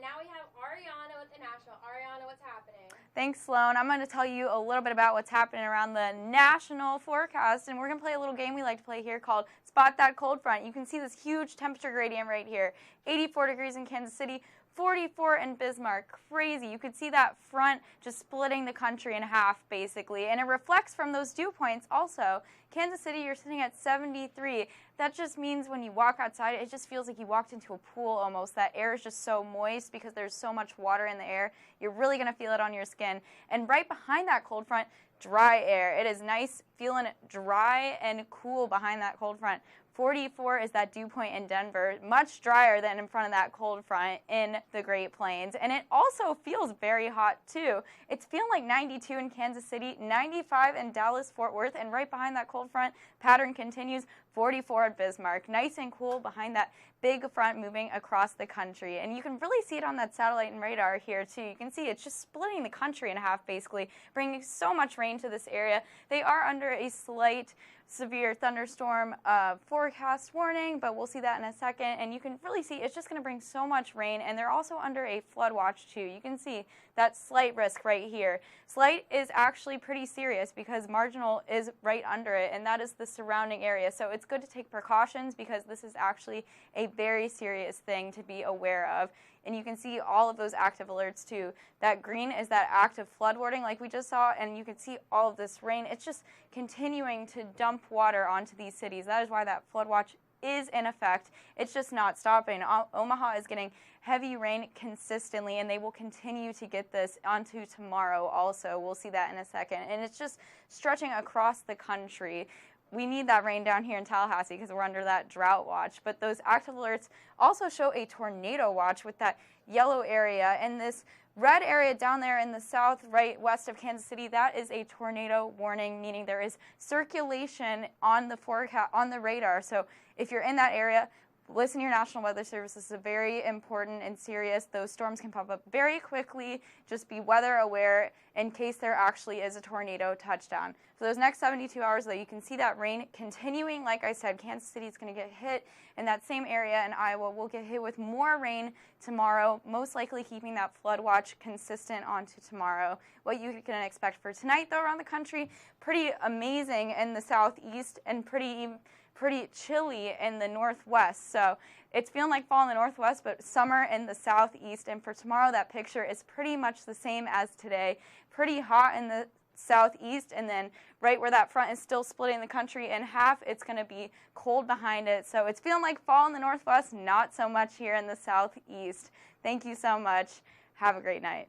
now we have Ariana with the National. Ariana, what's happening? Thanks, Sloan. I'm going to tell you a little bit about what's happening around the national forecast, and we're going to play a little game we like to play here called Spot That Cold Front. You can see this huge temperature gradient right here. 84 degrees in Kansas City, 44 in Bismarck. Crazy. You could see that front just splitting the country in half, basically, and it reflects from those dew points also. Kansas City, you're sitting at 73. That just means when you walk outside, it just feels like you walked into a pool almost. That air is just so moist because there's so much water in the air. You're really going to feel it on your skin. And right behind that cold front, dry air. It is nice feeling dry and cool behind that cold front. 44 is that dew point in Denver, much drier than in front of that cold front in the Great Plains. And it also feels very hot too. It's feeling like 92 in Kansas City, 95 in Dallas-Fort Worth, and right behind that cold front pattern continues, 44 at Bismarck. Nice and cool behind that big front moving across the country. And you can really see it on that satellite and radar here too. You can see it's just splitting the country in half basically, bringing so much rain to this area. They are under a slight severe thunderstorm forecast warning, but we'll see that in a second. And you can really see it's just going to bring so much rain, and they're also under a flood watch too. You can see that slight risk right here. Slight is actually pretty serious because marginal is right under it, and that is the surrounding area. So it's good to take precautions because this is actually a very serious thing to be aware of. And you can see all of those active alerts too. That green is that active flood warning like we just saw, and you can see all of this rain. It's just continuing to dump water onto these cities. That is why that flood watch is in effect. It's just not stopping. Omaha is getting heavy rain consistently, and they will continue to get this onto tomorrow also. We'll see that in a second. And it's just stretching across the country. We need that rain down here in Tallahassee because we're under that drought watch. But those active alerts also show a tornado watch with that yellow area. And this red area down there in the south, right west of Kansas City, that is a tornado warning, meaning there is circulation on the forecast, on the radar. So if you're in that area, listen to your National Weather Service. This is very important and serious. Those storms can pop up very quickly. Just be weather aware in case there actually is a tornado touchdown. For those next 72 hours, though, you can see that rain continuing. Like I said, Kansas City is going to get hit in that same area, and Iowa will get hit with more rain tomorrow, most likely keeping that flood watch consistent onto tomorrow. What you can expect for tonight, though, around the country, pretty amazing in the southeast and pretty chilly in the northwest. So it's feeling like fall in the northwest, but summer in the southeast. And for tomorrow, that picture is pretty much the same as today. Pretty hot in the southeast, and then right where that front is still splitting the country in half, it's going to be cold behind it. So it's feeling like fall in the northwest, not so much here in the southeast. Thank you so much. Have a great night.